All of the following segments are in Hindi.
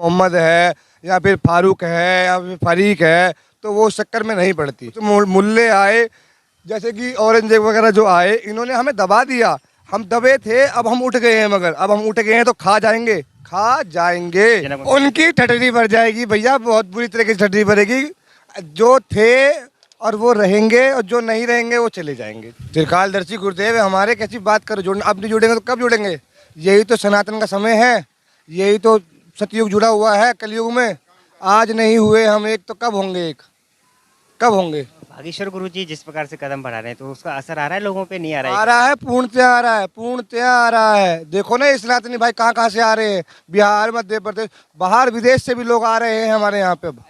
मोहम्मद है या फिर फारूक है या फिर फरीक है, तो वो उस चक्कर में नहीं पड़ती। तो मुल्ले आए, जैसे कि औरंगजेब वगैरह जो आए, इन्होंने हमें दबा दिया, हम दबे थे, अब हम उठ गए हैं, मगर अब हम उठ गए हैं तो खा जाएंगे, खा जाएंगे। उनकी ठटरी भर जाएगी भैया, बहुत बुरी तरीके से ठटरी भरेगी। जो थे और वो रहेंगे, और जो नहीं रहेंगे वो चले जाएंगे। त्रिकालदर्शी गुरुदेव है हमारे, कैसी बात करो, जोड़ अब नहीं जुड़ेंगे तो कब जुड़ेंगे? यही तो सनातन का समय है, यही तो सतयुग जुड़ा हुआ है कलयुग में। आज नहीं हुए हम एक, तो कब होंगे एक? कब होंगे? बागेश्वर गुरु जी जिस प्रकार से कदम बढ़ा रहे हैं तो उसका असर आ रहा है लोगों पे, नहीं आ रहा आ है? रहा है, पूर्णतया आ रहा है, पूर्णतया आ रहा है। देखो ना, ये सनातनी भाई कहाँ कहाँ से आ रहे हैं, बिहार, मध्य प्रदेश, बाहर विदेश से भी लोग आ रहे हैं हमारे यहाँ पे। अब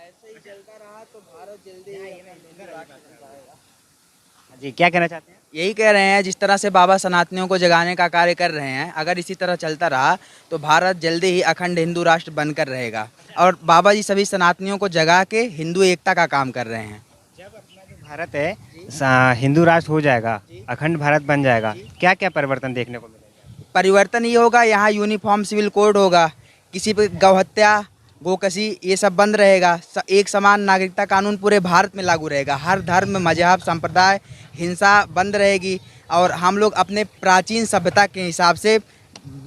जी, क्या कहना चाहते हैं? यही कह रहे हैं, जिस तरह से बाबा सनातनियों को जगाने का कार्य कर रहे हैं, अगर इसी तरह चलता रहा तो भारत जल्दी ही अखंड हिंदू राष्ट्र बनकर रहेगा। और बाबा जी सभी सनातनियों को जगा के हिंदू एकता का काम कर रहे हैं। जब अपना जो भारत है हिंदू राष्ट्र हो जाएगा, अखंड भारत बन जाएगा, क्या क्या परिवर्तन देखने को मिलेगा? परिवर्तन ये होगा, यहाँ यूनिफॉर्म सिविल कोड होगा, किसी पे गौहत्या, गोकशी ये सब बंद रहेगा। एक समान नागरिकता कानून पूरे भारत में लागू रहेगा। हर धर्म, मजहब, संप्रदाय, हिंसा बंद रहेगी। और हम लोग अपने प्राचीन सभ्यता के हिसाब से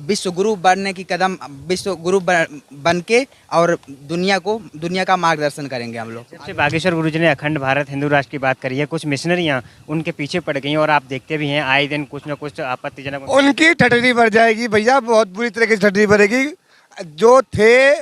विश्व गुरु बनने की कदम, विश्व गुरु बन के और दुनिया का मार्गदर्शन करेंगे हम लोग। जब से बागेश्वर गुरु जी ने अखंड भारत हिंदू राष्ट्र की बात करी है, कुछ मिशनरियाँ उनके पीछे पड़ गई हैं और आप देखते भी हैं आए दिन कुछ न कुछ आपत्तिजनक। उनकी ठटरी भर जाएगी भैया, बहुत बुरी तरीके से ठटरी भरेगी। जो थे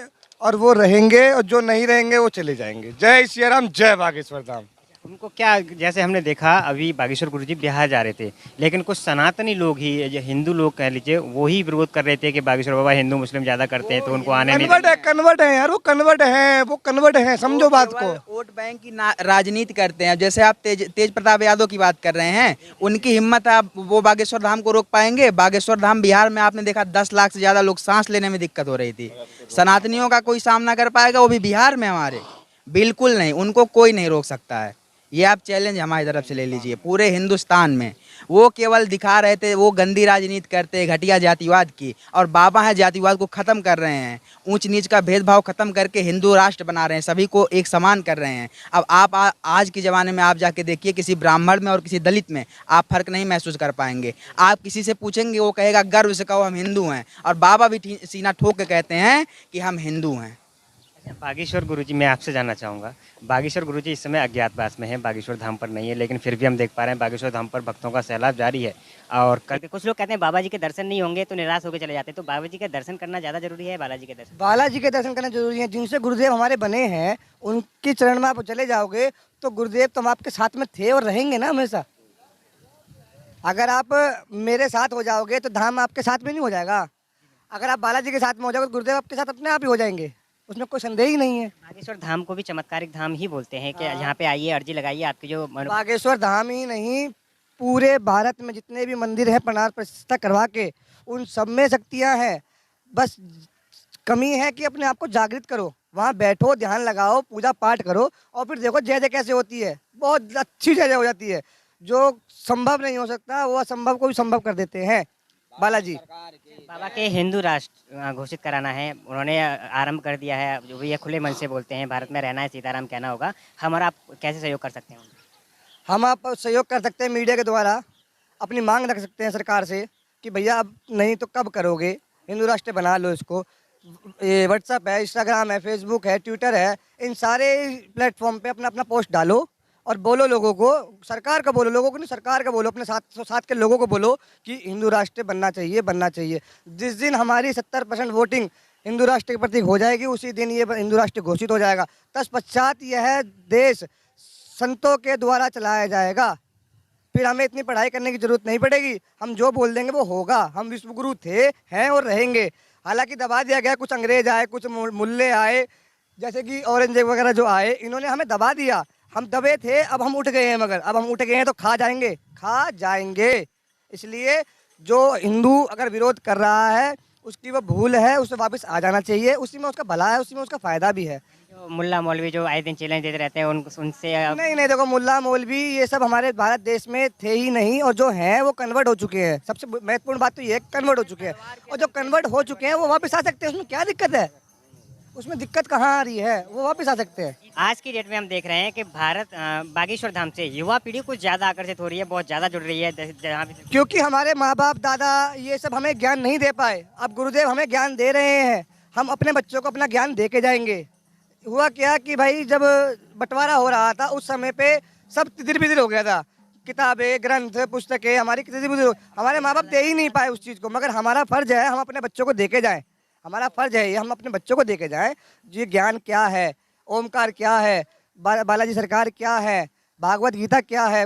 और वो रहेंगे, और जो नहीं रहेंगे वो चले जाएंगे। जय सिया राम, जय बागेश्वर धाम। उनको क्या, जैसे हमने देखा अभी बागेश्वर गुरु जी बिहार जा रहे थे, लेकिन कुछ सनातनी लोग ही, जो हिंदू लोग कह लीजिए, वो ही विरोध कर रहे थे कि बागेश्वर बाबा हिंदू मुस्लिम ज्यादा करते हैं तो उनको आने नहीं कन्वर्ट है, कन्वर्ट है यार, वो कन्वर्ट है, वो कन्वर्ट है, समझो बात को। वोट बैंक की राजनीति करते हैं। जैसे आप तेज प्रताप यादव की बात कर रहे हैं, उनकी हिम्मत है, वो बागेश्वर धाम को रोक पाएंगे? बागेश्वर धाम बिहार में आपने देखा 10 लाख से ज्यादा लोग सांस लेने में दिक्कत हो रही थी। सनातनियों का कोई सामना कर पाएगा वो भी बिहार में हमारे? बिल्कुल नहीं, उनको कोई नहीं रोक सकता है। ये आप चैलेंज हमारी तरफ से ले लीजिए। पूरे हिंदुस्तान में वो केवल दिखा रहे थे, वो गंदी राजनीति करते हैं घटिया जातिवाद की, और बाबा है जातिवाद को खत्म कर रहे हैं। ऊंच नीच का भेदभाव खत्म करके हिंदू राष्ट्र बना रहे हैं, सभी को एक समान कर रहे हैं। अब आप आज के ज़माने में आप जाके देखिए, किसी ब्राह्मण में और किसी दलित में आप फर्क नहीं महसूस कर पाएंगे। आप किसी से पूछेंगे, वो कहेगा गर्व से कहो हम हिंदू हैं, और बाबा भी सीना ठोक के कहते हैं कि हम हिंदू हैं। बागेश्वर गुरुजी, मैं आपसे जानना चाहूँगा, बागेश्वर गुरुजी इस समय अज्ञातवास में है, बागेश्वर धाम पर नहीं है, लेकिन फिर भी हम देख पा रहे हैं बागेश्वर धाम पर भक्तों का सैलाब जारी है। और कुछ लोग कहते हैं बाबा जी के दर्शन नहीं होंगे तो निराश होकर चले जाते हैं, तो बाबा जी के दर्शन करना ज़्यादा जरूरी है बालाजी के दर्शन? बालाजी के दर्शन करना जरूरी है। जिनसे गुरुदेव हमारे बने हैं, उनके चरण में आप चले जाओगे तो गुरुदेव तुम आपके साथ में थे और रहेंगे ना हमेशा। अगर आप मेरे साथ हो जाओगे तो धाम आपके साथ में नहीं हो जाएगा। अगर आप बालाजी के साथ में हो जाओगे तो गुरुदेव आपके साथ अपने आप ही हो जाएंगे, उसमें कोई संदेह ही नहीं है। बागेश्वर धाम को भी चमत्कारिक धाम ही बोलते हैं कि यहाँ पे आइए, अर्जी लगाइए, आपकी जो बागेश्वर धाम ही नहीं, पूरे भारत में जितने भी मंदिर है प्राण प्रतिष्ठा करवा के, उन सब में शक्तियाँ हैं। बस कमी है कि अपने आप को जागृत करो, वहाँ बैठो, ध्यान लगाओ, पूजा पाठ करो, और फिर देखो जय जय कैसे होती है। बहुत अच्छी जय जय हो जाती है। जो संभव नहीं हो सकता वो असंभव को भी संभव कर देते हैं बालाजी। बाबा के हिंदू राष्ट्र घोषित कराना है, उन्होंने आरंभ कर दिया है, जो भी ये खुले मन से बोलते हैं भारत में रहना है सीताराम कहना होगा। हम और आप कैसे सहयोग कर सकते हैं? हम आप सहयोग कर सकते हैं मीडिया के द्वारा, अपनी मांग रख सकते हैं सरकार से कि भैया अब नहीं तो कब करोगे, हिंदू राष्ट्र बना लो इसको। ये व्हाट्सएप है, इंस्टाग्राम है, फेसबुक है, ट्विटर है, इन सारे प्लेटफॉर्म पे अपना अपना पोस्ट डालो और बोलो लोगों को। सरकार का बोलो, लोगों को नहीं, सरकार का बोलो, अपने साथ के लोगों को बोलो कि हिंदू राष्ट्र बनना चाहिए, बनना चाहिए। जिस दिन हमारी 70% वोटिंग हिंदू राष्ट्र के प्रति हो जाएगी, उसी दिन ये हिंदू राष्ट्र घोषित हो जाएगा। तत्पश्चात यह देश संतों के द्वारा चलाया जाएगा। फिर हमें इतनी पढ़ाई करने की जरूरत नहीं पड़ेगी, हम जो बोल देंगे वो होगा। हम विश्वगुरु थे, हैं और रहेंगे। हालांकि दबा दिया गया, कुछ अंग्रेज आए, कुछ मुल्ले आए, जैसे कि औरंगजेब वगैरह जो आए, इन्होंने हमें दबा दिया, हम दबे थे, अब हम उठ गए हैं, मगर अब हम उठ गए हैं तो खा जाएंगे, खा जाएंगे। इसलिए जो हिंदू अगर विरोध कर रहा है उसकी वो भूल है, उसे वापस आ जाना चाहिए। उसी में उसका भला है, उसी में उसका फायदा भी है। जो मुल्ला मौलवी जो आए दिन चैलेंज देते रहते हैं, उनसे नहीं, देखो मुल्ला मौलवी ये सब हमारे भारत देश में थे ही नहीं, और जो हैं वो कन्वर्ट हो चुके हैं। सबसे महत्वपूर्ण बात तो ये है, कन्वर्ट हो चुके हैं, और जो कन्वर्ट हो चुके हैं वो वापस आ सकते हैं, उसमें क्या दिक्कत है? उसमें दिक्कत कहाँ आ रही है, वो वापस आ सकते हैं। आज की डेट में हम देख रहे हैं कि भारत बागेश्वर धाम से युवा पीढ़ी कुछ ज़्यादा आकर्षित हो रही है, बहुत ज़्यादा जुड़ रही है जहाँ भी। क्योंकि हमारे माँ बाप दादा ये सब हमें ज्ञान नहीं दे पाए, अब गुरुदेव हमें ज्ञान दे रहे हैं, हम अपने बच्चों को अपना ज्ञान दे के जाएंगे। हुआ क्या कि भाई जब बंटवारा हो रहा था उस समय पे सब तितर बितर हो गया था, किताबें ग्रंथ पुस्तकें हमारी तितर बितर, हमारे माँ बाप दे ही नहीं पाए उस चीज़ को, मगर हमारा फर्ज है हम अपने बच्चों को दे के जाएँ, हमारा फर्ज है ये, हम अपने बच्चों को दे के जाएँ। ये ज्ञान क्या है, ओमकार क्या है, बालाजी सरकार क्या है, भागवत गीता क्या है,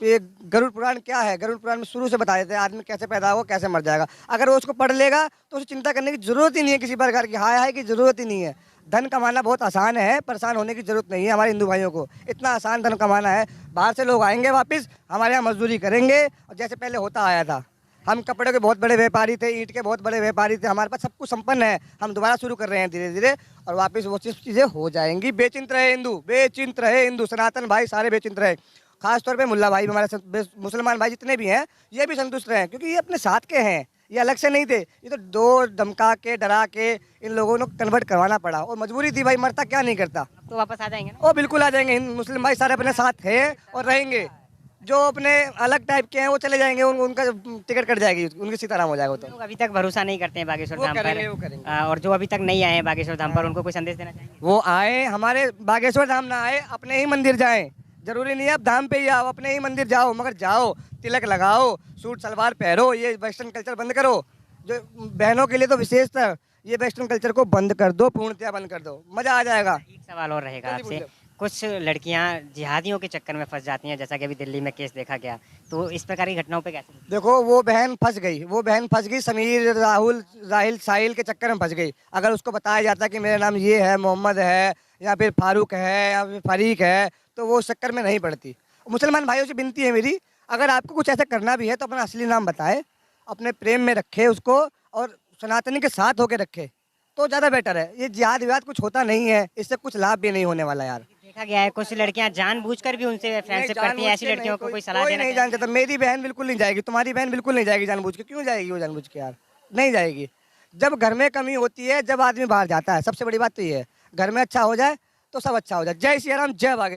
ये गरुड़ पुराण क्या है। गरुड़ पुराण में शुरू से बता देते हैं आदमी कैसे पैदा होगा कैसे मर जाएगा। अगर वो उसको पढ़ लेगा तो उसे चिंता करने की जरूरत ही नहीं है, किसी प्रकार की हाय हाय की जरूरत ही नहीं है। धन कमाना बहुत आसान है, परेशान होने की जरूरत नहीं है हमारे हिंदू भाइयों को, इतना आसान धन कमाना है। बाहर से लोग आएंगे वापस हमारे यहाँ मजदूरी करेंगे, और जैसे पहले होता आया था, हम कपड़े के बहुत बड़े व्यापारी थे, ईंट के बहुत बड़े व्यापारी थे, हमारे पास सब कुछ संपन्न है, हम दोबारा शुरू कर रहे हैं धीरे धीरे, और वापस वो चीज़ें हो जाएंगी। बेचिंत रहे हिंदू, बेचिंत रहे हिंदू, सनातन भाई सारे बेचिंत रहे, खासतौर पे मुल्ला भाई हमारे मुसलमान भाई जितने भी हैं ये भी संतुष्ट रहे, क्योंकि ये अपने साथ के हैं, ये अलग से नहीं थे, ये तो दो धमका के डरा के इन लोगों को कन्वर्ट करवाना पड़ा, और मजबूरी थी भाई, मरता क्या नहीं करता। अब तो वापस आ जाएंगे ना। वो बिल्कुल आ जाएंगे, मुस्लिम भाई सारे अपने साथ हैं और रहेंगे। जो अपने अलग टाइप के हैं वो चले जाएंगे, उनका टिकट कट जाएगी, उनकी सीताराम हो जाएगा वो तो। लोग अभी तक भरोसा नहीं करते हैं बागेश्वर वो धाम करेंगे, वो पर, करेंगे। और जो अभी तक नहीं आए हैं बागेश्वर धाम पर, उनको कोई संदेश देना चाहिए? वो आए, हमारे बागेश्वर धाम ना आए, अपने ही मंदिर जाएं, जरूरी नहीं है आप धाम पे ही आओ, अपने ही मंदिर जाओ, मगर जाओ तिलक लगाओ, सूट सलवार पहनो, ये वेस्टर्न कल्चर बंद करो। जो बहनों के लिए तो विशेषतर ये वेस्टर्न कल्चर को बंद कर दो, पूर्णतया बंद कर दो, मजा आ जाएगा। एक सवाल और रहेगा जल्दी आपसे, पूछो। कुछ लड़कियां जिहादियों के चक्कर में फंस जाती हैं, जैसा कि अभी दिल्ली में केस देखा गया, तो इस प्रकार की घटनाओं पे कैसे? देखो वो बहन फंस गई, समीर राहिल साहिल के चक्कर में फंस गई। अगर उसको बताया जाता कि मेरा नाम ये है, मोहम्मद है, या फिर फारूक है, या फिर फरीक है, तो वो उस चक्कर में नहीं पड़ती। मुसलमान भाइयों से विनती है मेरी, अगर आपको कुछ ऐसा करना भी है तो अपना असली नाम बताए, अपने प्रेम में रखे उसको, और सनातनी के साथ होकर रखे तो ज़्यादा बेटर है। ये जिहाद विहाद कुछ होता नहीं है, इससे कुछ लाभ भी नहीं होने वाला यार। देखा गया है कुछ लड़कियां जानबूझकर भी उनसे फ्रेंडशिप करती हैं, ऐसी लड़कियों को कोई सलाह देना नहीं जानता, मेरी बहन बिल्कुल नहीं जाएगी, तुम्हारी बहन बिल्कुल नहीं जाएगी जानबूझ के। क्यों जाएगी वो जानबूझ के यार, नहीं जाएगी। जब घर में कमी होती है, जब आदमी बाहर जाता है, सबसे बड़ी बात तो ये है, घर में अच्छा हो जाए तो सब अच्छा हो जाए। जय श्री राम, जय बागे।